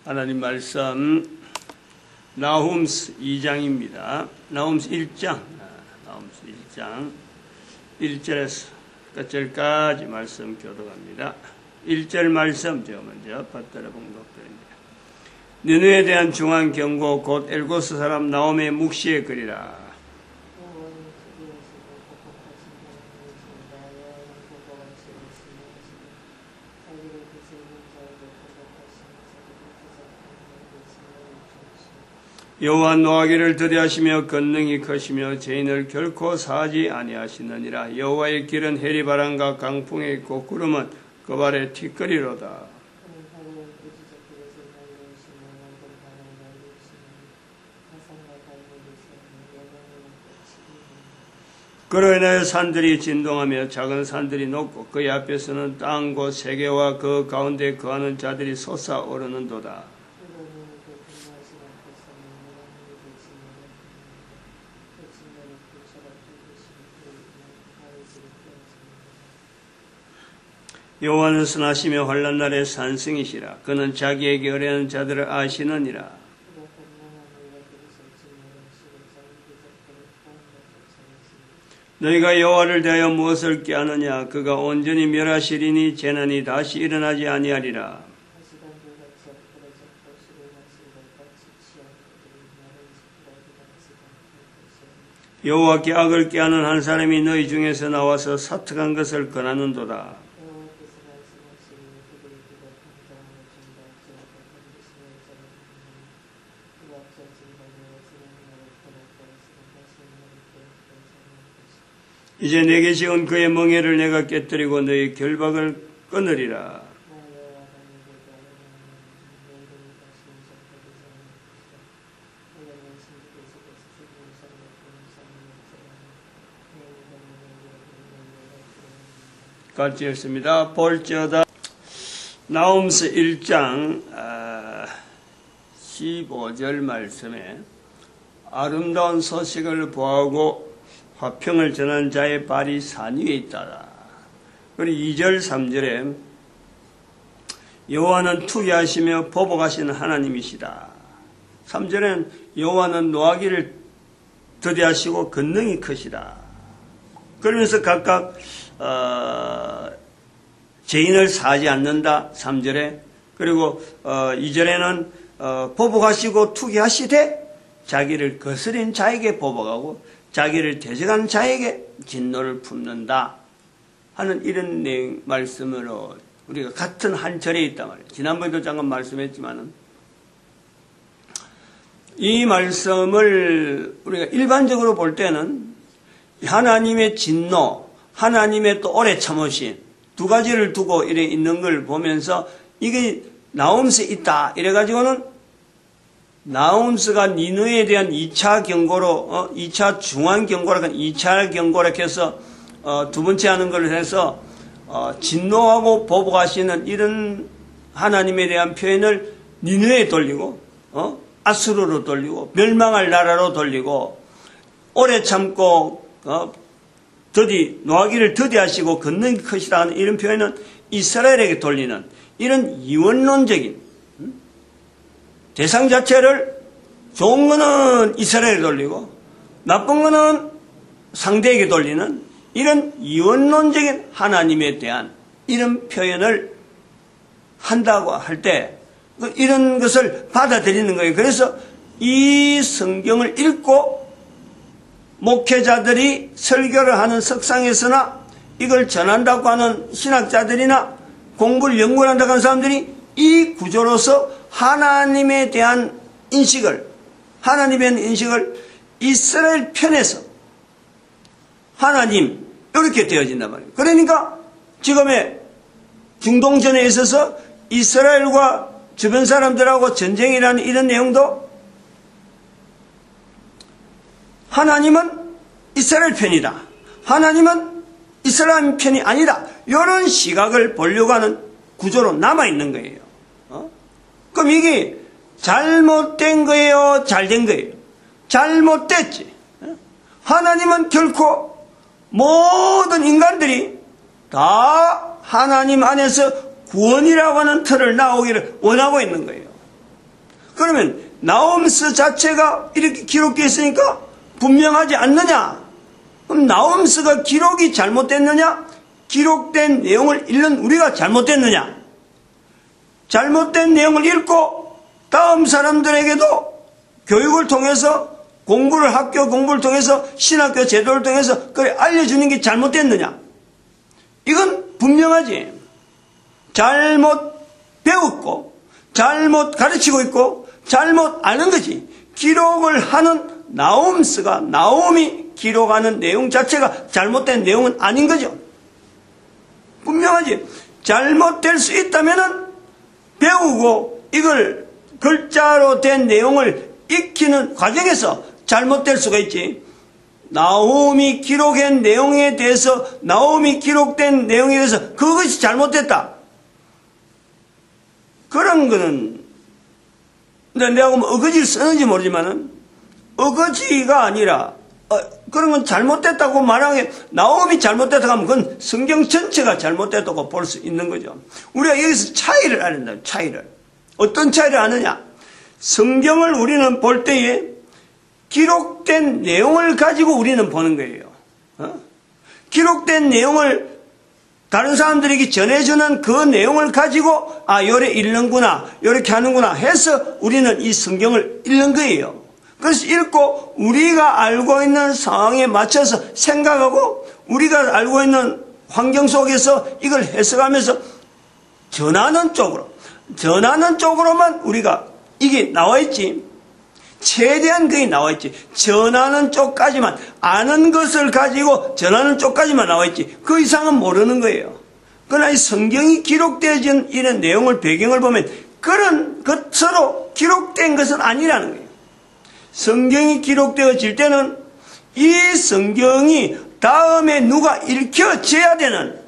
하나님 말씀 나훔스 2장입니다. 나훔스 1장 1절에서 끝절까지 말씀 교독합니다. 1절 말씀 제가 먼저 받들어 봉독드립니다. 느느에 대한 중한 경고 곧 엘고스 사람 나홈의 묵시의 글이라. 여호와 노하기를 더디하시며 권능이 크시며 죄인을 결코 사하지 아니하시느니라. 여호와의 길은 해리바람과 강풍에 있고 구름은 그 발에 티끌이로다. 그로 인하여 산들이 진동하며 작은 산들이 높고 그의 앞에서는 땅 곧 세계와 그 가운데 거하는 자들이 솟아오르는도다. 여호와는 선하시며 환난 날에 산승이시라. 그는 자기에게 의뢰하는 자들을 아시느니라. 너희가 여호와를 대하여 무엇을 꾀하느냐? 그가 온전히 멸하시리니 재난이 다시 일어나지 아니하리라. 여호와께 악을 꾀하는 한 사람이 너희 중에서 나와서 사특한 것을 권하는도다. 이제 내게 지은 그의 멍에를 내가 깨뜨리고 너희 결박을 끊으리라. 같이 읽습니다. 볼지어다. 나훔스 1장 15절 말씀에 아름다운 소식을 보하고 화평을 전한 자의 발이 산 위에 있다라. 그리고 2절 3절에 여호와는 투기하시며 보복하시는 하나님이시다. 3절에는 여호와는 노하기를 더디하시고 권능이 크시다. 그러면서 각각 죄인을 사하지 않는다. 3절에 그리고 2절에는 보복하시고 투기하시되 자기를 거스린 자에게 보복하고 자기를 대적하는 자에게 진노를 품는다 하는 이런 내용 말씀으로 우리가 같은 한 절에 있단 말이에요. 지난번에도 잠깐 말씀했지만은 이 말씀을 우리가 일반적으로 볼 때는 하나님의 진노, 하나님의 또 오래 참으신 두 가지를 두고 이래 있는 걸 보면서 이게 나훔스에 있다 이래가지고는 나훔스가 니느웨에 대한 2차 경고로 2차 중한 경고라 2차 경고라 해서 두 번째 하는 걸 해서 진노하고 보복하시는 이런 하나님에 대한 표현을 니느웨에 돌리고 아수르로 돌리고 멸망할 나라로 돌리고 오래 참고 노하기를 더디하시고 권능이 크시다 하는 이런 표현은 이스라엘에게 돌리는 이런 이원론적인 대상 자체를 좋은 거는 이스라엘에 돌리고 나쁜 거는 상대에게 돌리는 이런 이원론적인 하나님에 대한 이런 표현을 한다고 할 때 이런 것을 받아들이는 거예요. 그래서 이 성경을 읽고 목회자들이 설교를 하는 석상에서나 이걸 전한다고 하는 신학자들이나 공부를 연구를 한다고 하는 사람들이 이 구조로서 하나님에 대한 인식을 이스라엘 편에서 하나님 이렇게 되어진단 말이에요. 그러니까 지금의 중동전에 있어서 이스라엘과 주변 사람들하고 전쟁이라는 이런 내용도 하나님은 이스라엘 편이다. 하나님은 이스라엘 편이 아니다. 이런 시각을 보려고 하는 구조로 남아있는 거예요. 그럼 이게 잘못된 거예요? 잘된 거예요? 잘못됐지. 하나님은 결코 모든 인간들이 다 하나님 안에서 구원이라고 하는 틀을 나오기를 원하고 있는 거예요. 그러면 나홈서 자체가 이렇게 기록되어 있으니까 분명하지 않느냐? 그럼 나홈서가 기록이 잘못됐느냐? 기록된 내용을 읽는 우리가 잘못됐느냐? 잘못된 내용을 읽고 다음 사람들에게도 교육을 통해서 학교 공부를 통해서 신학교 제도를 통해서 그걸 알려주는 게 잘못됐느냐? 이건 분명하지. 잘못 배웠고 잘못 가르치고 있고 잘못 아는 거지. 기록을 하는 나홈서가 나홈이 기록하는 내용 자체가 잘못된 내용은 아닌 거죠. 분명하지. 잘못될 수 있다면은 배우고 이걸 글자로 된 내용을 익히는 과정에서 잘못될 수가 있지. 나홈이 기록한 내용에 대해서 나홈이 기록된 내용에 대해서 그것이 잘못됐다. 그런 거는 내가 뭐 어거지를 쓰는지 모르지만은 어거지가 아니라 그런 건 잘못됐다고 말하게 나홈이 잘못됐다고 하면 그건 성경 전체가 잘못됐다고 볼 수 있는 거죠. 우리가 여기서 차이를 알아야 된다. 차이를. 어떤 차이를 아느냐? 성경을 우리는 볼 때에 기록된 내용을 가지고 우리는 보는 거예요. 기록된 내용을 다른 사람들에게 전해주는 그 내용을 가지고 요래 읽는구나 요렇게 하는구나 해서 우리는 이 성경을 읽는 거예요. 그래서 읽고 우리가 알고 있는 상황에 맞춰서 생각하고 우리가 알고 있는 환경 속에서 이걸 해석하면서 전하는 쪽으로만 우리가 이게 나와 있지. 최대한 그게 나와 있지. 전하는 쪽까지만, 아는 것을 가지고 전하는 쪽까지만 나와 있지. 그 이상은 모르는 거예요. 그러나 이 성경이 기록되어진 이런 내용을 배경을 보면 그런 것으로 기록된 것은 아니라는 거예요. 성경이 기록되어질 때는 이 성경이 다음에 누가 읽혀져야 되는,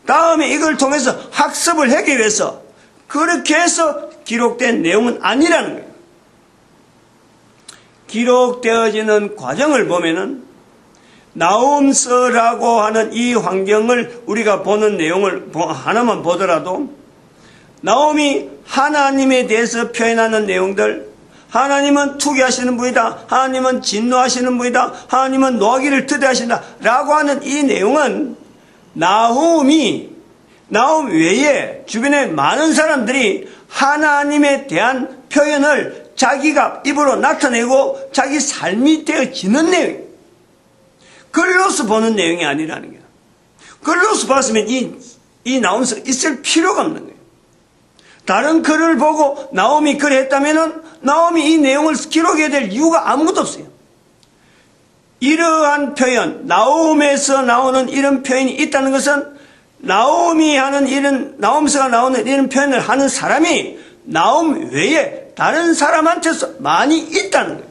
다음에 이걸 통해서 학습을 하기 위해서 그렇게 해서 기록된 내용은 아니라는 거예요. 기록되어지는 과정을 보면은 나홈서라고 하는 이 환경을 우리가 보는 내용을 하나만 보더라도 나홈이 하나님에 대해서 표현하는 내용들, 하나님은 투기하시는 분이다, 하나님은 진노하시는 분이다, 하나님은 노하기를 tö대하신다 라고 하는 이 내용은 나홈 외에 주변에 많은 사람들이 하나님에 대한 표현을 자기가 입으로 나타내고 자기 삶이 되어지는 내용이에요. 글로서 보는 내용이 아니라는 거예요. 글로서 봤으면 이 나홈서가 있을 필요가 없는 거예요. 다른 글을 보고 나홈이 글을 했다면은 나홈이 이 내용을 기록해야 될 이유가 아무것도 없어요. 이러한 표현, 나홈에서 나오는 이런 표현이 있다는 것은 나홈서가 나오는 이런 표현을 하는 사람이 나홈 외에 다른 사람한테서 많이 있다는 거예요.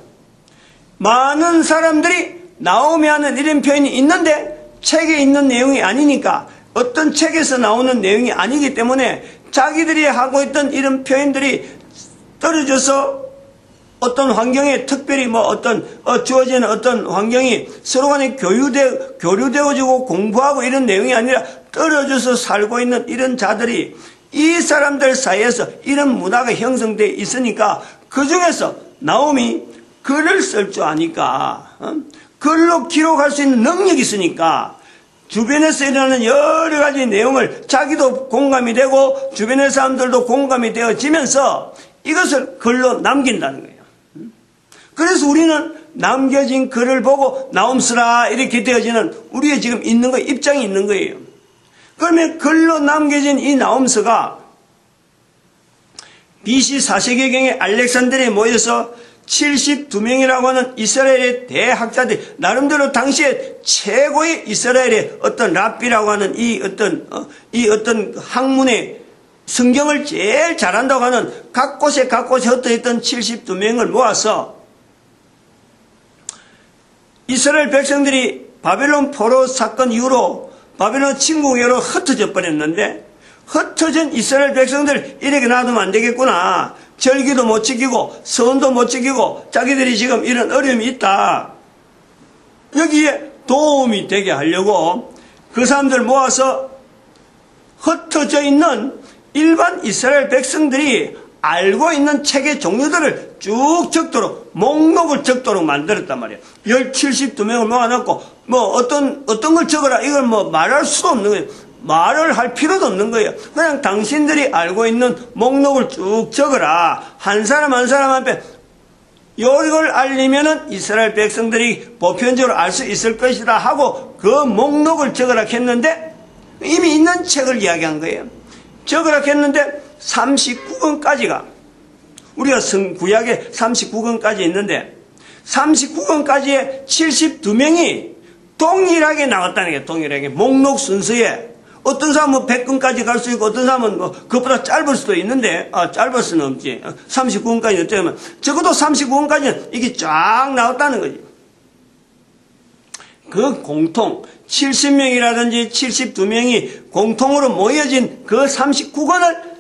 많은 사람들이 나홈이 하는 이런 표현이 있는데 책에 있는 내용이 아니니까, 어떤 책에서 나오는 내용이 아니기 때문에 자기들이 하고 있던 이런 표현들이 떨어져서 어떤 환경에 특별히 주어지는 어떤 환경이 서로 간에 교류되어지고 공부하고 이런 내용이 아니라 떨어져서 살고 있는 이런 자들이 이 사람들 사이에서 이런 문화가 형성되어 있으니까 그 중에서 나홈이 글을 쓸 줄 아니까, 글로 기록할 수 있는 능력이 있으니까 주변에서 일어나는 여러 가지 내용을 자기도 공감이 되고 주변의 사람들도 공감이 되어지면서 이것을 글로 남긴다는 거예요. 그래서 우리는 남겨진 글을 보고 나홈서라 이렇게 되어지는 우리의 지금 있는 거 입장이 있는 거예요. 그러면 글로 남겨진 이 나홈서가 BC 4세기경에 알렉산드리아에 모여서 72명이라고 하는 이스라엘의 대학자들, 나름대로 당시에 최고의 이스라엘의 어떤 랍비라고 하는 이 어떤 학문의 성경을 제일 잘한다고 하는 각 곳에 흩어있던 72명을 모아서 이스라엘 백성들이 바벨론 포로 사건 이후로 바벨론 침공으로 흩어져 버렸는데, 흩어진 이스라엘 백성들 이렇게 놔두면 안 되겠구나. 절기도 못 지키고 선도 못 지키고 자기들이 지금 이런 어려움이 있다. 여기에 도움이 되게 하려고 그 사람들 모아서 흩어져 있는 일반 이스라엘 백성들이 알고 있는 책의 종류들을 쭉 적도록, 목록을 적도록 만들었단 말이에요. 72명을 모아놓고, 어떤 걸 적어라. 이걸 말할 수도 없는 거예요. 말을 할 필요도 없는 거예요. 그냥 당신들이 알고 있는 목록을 쭉 적어라. 한 사람 한 사람 앞에 이걸 알리면은 이스라엘 백성들이 보편적으로 알 수 있을 것이다 하고 그 목록을 적으라 했는데 이미 있는 책을 이야기한 거예요. 적으라 했는데 39권까지가 우리가 구약에 39권까지 있는데 39권까지에 72명이 동일하게 나왔다는 거예요. 동일하게 목록 순서에 어떤 사람은 100권까지 갈 수 있고 어떤 사람은 그것보다 짧을 수도 있는데 짧을 수는 없지. 39권까지 어쩌면 적어도 39권까지는 이게 쫙 나왔다는 거지. 그 공통 70명이라든지 72명이 공통으로 모여진 그 39권을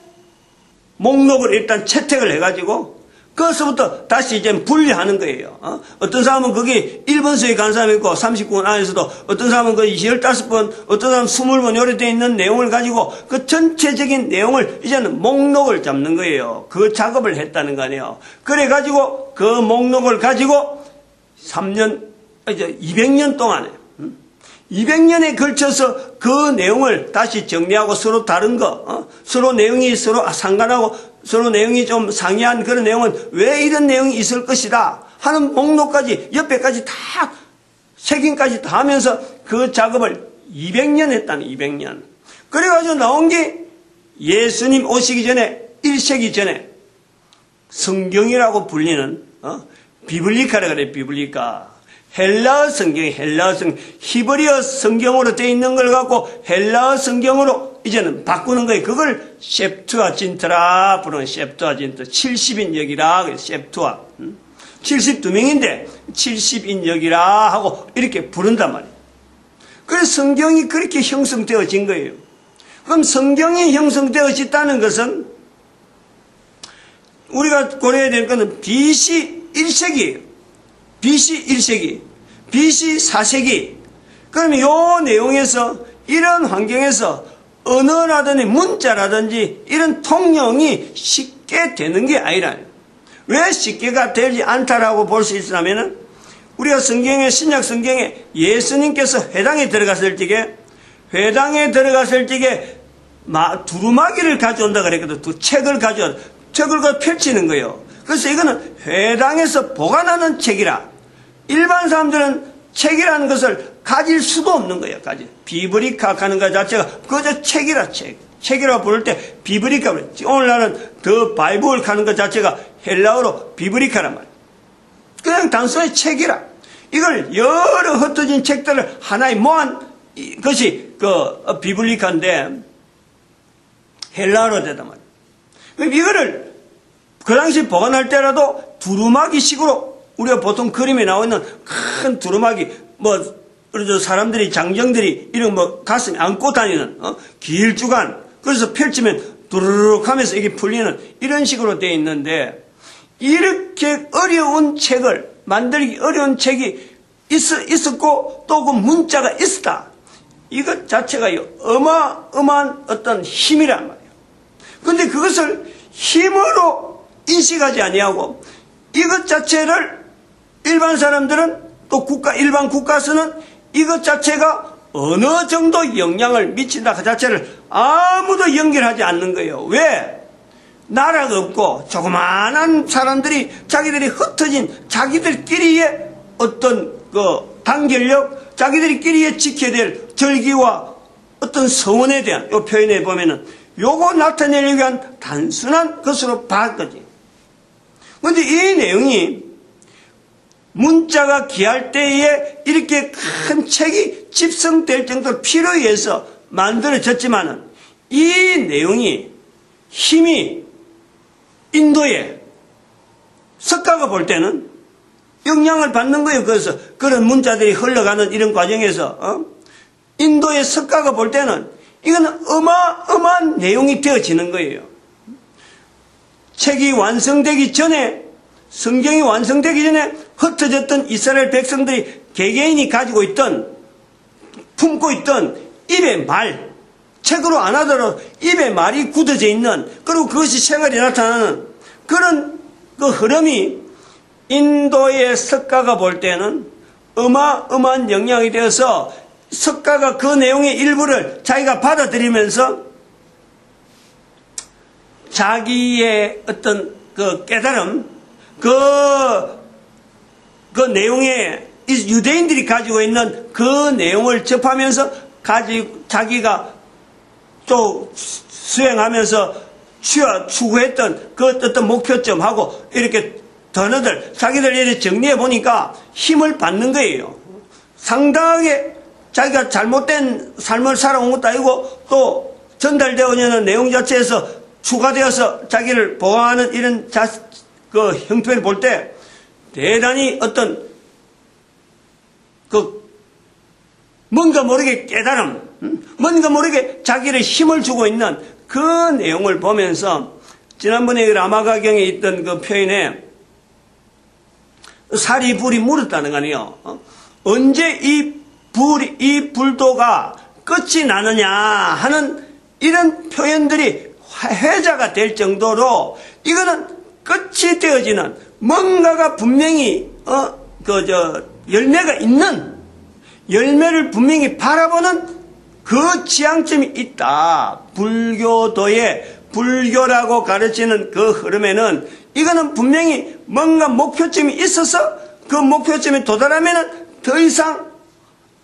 목록을 일단 채택을 해가지고 그것부터 다시 이제 분리하는 거예요. 어떤 사람은 거기 1번서에 간 사람이 있고 39권 안에서도 어떤 사람은 그 15번, 어떤 사람은 20번 요래 되어 있는 내용을 가지고 그 전체적인 내용을 이제는 목록을 잡는 거예요. 그 작업을 했다는 거 아니에요. 그래가지고 그 목록을 가지고 3년, 이제 200년 동안에 200년에 걸쳐서 그 내용을 다시 정리하고 서로 다른 거, 서로 내용이 서로 상관하고 서로 내용이 좀 상이한 그런 내용은 왜 이런 내용이 있을 것이다 하는 목록까지 옆에까지 다 색인까지 다 하면서 그 작업을 200년 했다는 200년. 그래가지고 나온 게 예수님 오시기 전에 1세기 전에 성경이라고 불리는 비블리카라 그래. 비블리카. 헬라어 성경, 히브리어 성경으로 되어 있는 걸 갖고 헬라어 성경으로 이제는 바꾸는 거예요. 그걸 셉투아진트라 부르는 셉투아진트. 70인역이라 셉투아. 72명인데 70인역이라 하고 이렇게 부른단 말이에요. 그래서 성경이 그렇게 형성되어진 거예요. 그럼 성경이 형성되어졌다는 것은 우리가 고려해야 될 것은 BC 1세기예요. BC 1세기, BC 4세기. 그러면 이 내용에서 이런 환경에서 언어라든지 문자라든지 이런 통용이 쉽게 되는 게 아니라 왜 쉽게가 되지 않다라고 볼 수 있으냐면은 우리가 성경에 신약 성경에 예수님께서 회당에 들어갔을 적에 두루마기를 가져온다 그랬거든. 두 책을 가져와 책을 펼치는 거예요. 그래서 이거는 회당에서 보관하는 책이라 일반 사람들은 책이라는 것을 가질 수도 없는 거예요. 비브리카 하는 것 자체가 그저 책이라 책이라고 부를 때 비브리카. 오늘날은 더 바이블 하는 것 자체가 헬라어로 비브리카란 말이에요. 그냥 단순히 책이라. 이걸 여러 흩어진 책들을 하나에 모은 것이 그 비블리카인데 헬라어로 되단 말이에요. 그럼 이거를 그 당시 보관할 때라도 두루마기식으로 우리가 보통 그림에 나와 있는 큰 두루마기, 그래서 사람들이, 장정들이 이런 가슴에 안고 다니는, 길쭉한, 그래서 펼치면 두루룩 하면서 이게 풀리는 이런 식으로 되어 있는데, 이렇게 어려운 책을, 만들기 어려운 책이 있었고, 또 그 문자가 있었다. 이것 자체가 어마어마한 어떤 힘이란 말이에요. 근데 그것을 힘으로 인식하지 아니하고, 이것 자체를 일반 사람들은 또 일반 국가에서는 이것 자체가 어느 정도 영향을 미친다 그 자체를 아무도 연결하지 않는 거예요. 왜? 나라가 없고 조그마한 사람들이 자기들이 흩어진 자기들끼리의 어떤 단결력, 자기들끼리의 지켜야 될 절기와 어떤 서원에 대한 요 표현에 보면은 요거 나타내기 위한 단순한 것으로 봤거지. 그런데 이 내용이 문자가 귀할 때에 이렇게 큰 책이 집성될 정도로 필요해서 만들어졌지만은 이 내용이 힘이 인도에 석가가 볼 때는 영향을 받는 거예요. 그래서 그런 문자들이 흘러가는 이런 과정에서 인도의 석가가 볼 때는 이거는 어마어마한 내용이 되어지는 거예요. 책이 완성되기 전에 성경이 완성되기 전에 흩어졌던 이스라엘 백성들이 개개인이 가지고 있던 품고 있던 입의 말 책으로 안 하더라도 입에 말이 굳어져 있는 그리고 그것이 생활에 나타나는 그런 그 흐름이 인도의 석가가 볼 때는 어마어마한 영향이 되어서 석가가 그 내용의 일부를 자기가 받아들이면서 자기의 어떤 그 깨달음, 그 내용에 유대인들이 가지고 있는 그 내용을 접하면서 자기가 또 수행하면서 추구했던 그 어떤 목표점하고 이렇게 단어들, 자기들 이렇게 정리해 보니까 힘을 받는 거예요. 상당하게 자기가 잘못된 삶을 살아온 것도 아니고 또 전달되어 있는 내용 자체에서 추가되어서 자기를 보호하는 이런 그 형편을 볼 때 대단히 어떤 그 뭔가 모르게 깨달음, 뭔가 모르게 자기를 힘을 주고 있는 그 내용을 보면서 지난번에 라마가경에 있던 그 표현에 살이 불이 물었다는 거 아니에요. 언제 이 불도가 끝이 나느냐 하는 이런 표현들이 회자가 될 정도로 이거는 끝이 되어지는 뭔가가 분명히 열매가 있는 열매를 분명히 바라보는 그 지향점이 있다. 불교라고 가르치는 그 흐름에는 이거는 분명히 뭔가 목표점이 있어서 그 목표점에 도달하면 더 이상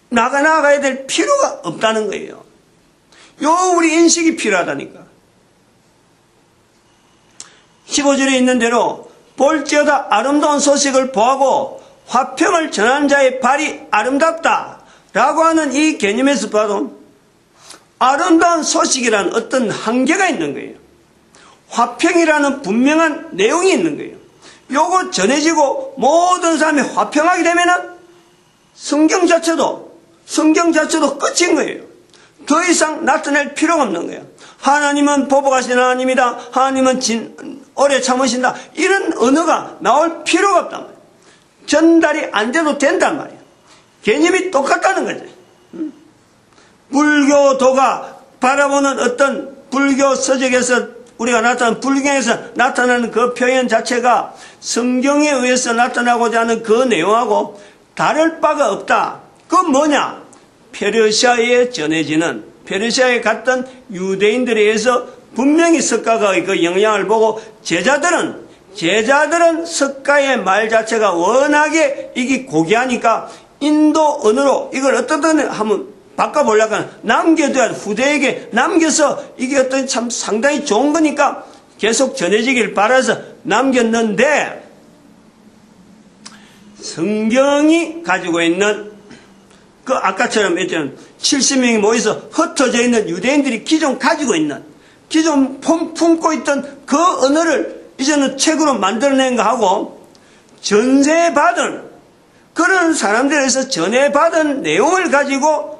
나가야 될 필요가 없다는 거예요. 우리 인식이 필요하다니까. 15절에 있는 대로 볼지어다 아름다운 소식을 보하고 화평을 전하는 자의 발이 아름답다 라고 하는 이 개념에서 봐도 아름다운 소식이라는 어떤 한계가 있는 거예요. 화평이라는 분명한 내용이 있는 거예요. 요거 전해지고 모든 사람이 화평하게 되면은 성경 자체도 끝인 거예요. 더 이상 나타낼 필요가 없는 거예요. 하나님은 보복하신 하나님이다. 하나님은 오래 참으신다. 이런 언어가 나올 필요가 없단 말이에요. 전달이 안 돼도 된단 말이에요. 개념이 똑같다는 거죠. 불교도가 바라보는 어떤 불교 서적에서 우리가 나타난 불경에서 나타나는 그 표현 자체가 성경에 의해서 나타나고자 하는 그 내용하고 다를 바가 없다. 그건 뭐냐? 페르시아에 전해지는 페르시아에 갔던 유대인들에 의해서 분명히 석가가 그 영향을 보고 제자들은 석가의 말 자체가 워낙에 이게 고귀하니까 인도 언어로 이걸 어떻든 한번 바꿔보려고 하는 남겨둬야 후대에게 남겨서 이게 어떤 참 상당히 좋은 거니까 계속 전해지길 바라서 남겼는데 성경이 가지고 있는 그 아까처럼 70명이 모여서 흩어져 있는 유대인들이 기존 가지고 있는 기존 품고 있던 그 언어를 이제는 책으로 만들어낸 거 하고 전세받은 그런 사람들에서 전해받은 내용을 가지고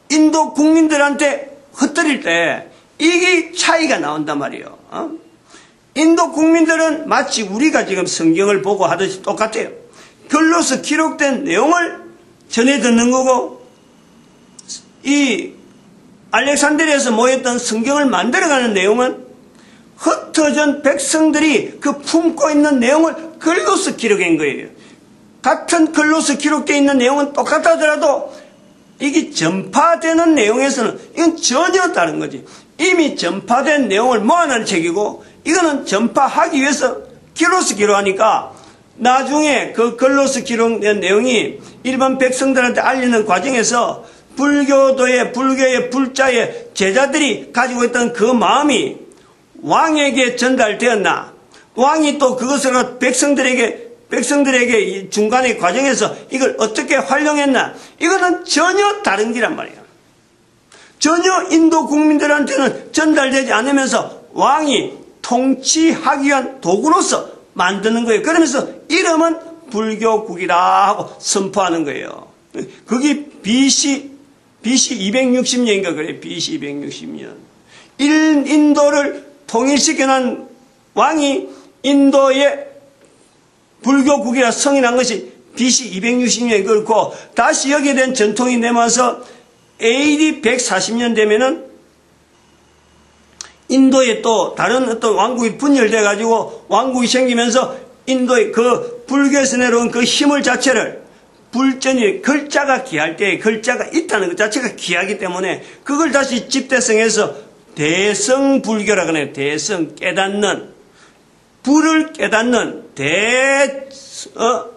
인도 국민들한테 흩뜨릴 때 이게 차이가 나온단 말이에요. 인도 국민들은 마치 우리가 지금 성경을 보고 하듯이 똑같아요. 글로서 기록된 내용을 전해 듣는 거고 이 알렉산드리아에서 모였던 성경을 만들어가는 내용은 흩어진 백성들이 그 품고 있는 내용을 글로서 기록한 거예요. 같은 글로서 기록되어 있는 내용은 똑같하더라도 이게 전파되는 내용에서는 이건 전혀 다른 거지. 이미 전파된 내용을 모아놓은 책이고 이거는 전파하기 위해서 글로서 기록하니까 나중에 그 글로서 기록된 내용이 일반 백성들한테 알리는 과정에서 불교의 불자의 제자들이 가지고 있던 그 마음이 왕에게 전달되었나? 왕이 또 그것을 백성들에게 중간의 과정에서 이걸 어떻게 활용했나? 이거는 전혀 다른 기란 말이에요. 전혀 인도 국민들한테는 전달되지 않으면서 왕이 통치하기 위한 도구로서 만드는 거예요. 그러면서 이름은 불교국이라 하고 선포하는 거예요. 그게 BC 260년인가 그래요. BC 260년. 인도를 통일시켜놓은 왕이 인도의 불교국이라 성인한 것이 BC 260년이 그렇고 다시 여기에 대한 전통이 내면서 AD 140년 되면은 인도에 또 다른 어떤 왕국이 분열돼 가지고 왕국이 생기면서 인도의 그 불교에서 내려온 그 힘을 자체를 불전이 글자가 귀할 때 글자가 있다는 것 자체가 귀하기 때문에 그걸 다시 집대성해서 대성불교라고 해요. 대성 깨닫는 불을 깨닫는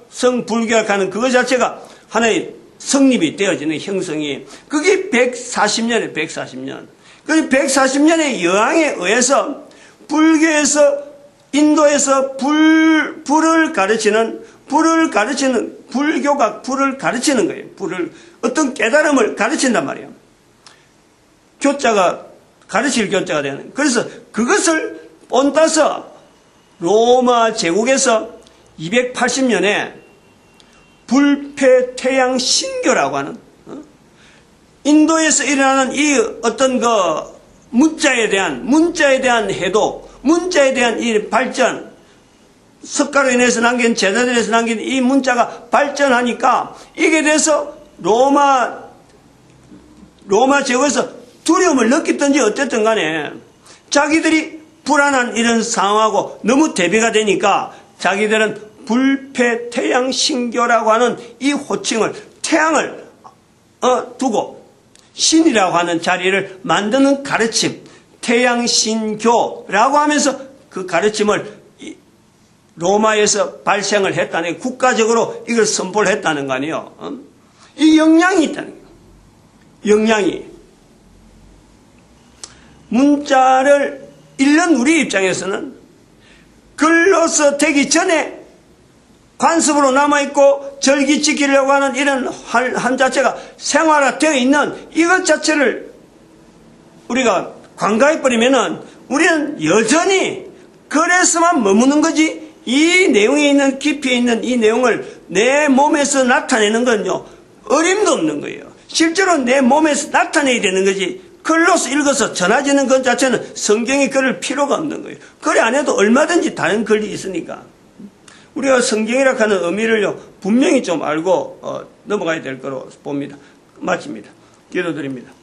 대성불교라고 하는 그것 자체가 하나의 성립이 되어지는 형성이 그게 140년에 140년. 그 140년의 여항에 의해서 불교에서 인도에서 불을 가르치는 불교가 불을 가르치는 거예요. 불을 어떤 깨달음을 가르친단 말이에요. 교자가 가르칠 교자가 되는. 그래서 그것을 본따서 로마 제국에서 280년에 불패태양 신교라고 하는 인도에서 일어나는 이 어떤 그 문자에 대한 해독, 문자에 대한 이 발전, 석가로 인해서 남긴 제자들에서 남긴 이 문자가 발전하니까 이게 돼서 로마 제국에서 두려움을 느꼈든지 어쨌든 간에 자기들이 불안한 이런 상황하고 너무 대비가 되니까 자기들은 불패태양 신교라고 하는 이 호칭을 태양을 두고 신이라고 하는 자리를 만드는 가르침, 태양신교라고 하면서 그 가르침을 로마에서 발생을 했다는, 국가적으로 이걸 선포를 했다는 거 아니에요. 이 영향이 있다는 거예요. 영향이. 문자를 읽는 우리 입장에서는 글로서 되기 전에 관습으로 남아있고 절기 지키려고 하는 이런 한 자체가 생활화되어 있는 이것 자체를 우리가 관가해버리면은 우리는 여전히 그래서만 머무는 거지 이 내용에 있는 깊이에 있는 이 내용을 내 몸에서 나타내는 건요 어림도 없는 거예요. 실제로 내 몸에서 나타내야 되는 거지 글로서 읽어서 전해지는 것 자체는 성경이 그럴 필요가 없는 거예요. 글 안에도 얼마든지 다른 글이 있으니까 우리가 성경이라고 하는 의미를요 분명히 좀 알고 넘어가야 될 거로 봅니다. 마칩니다. 기도드립니다.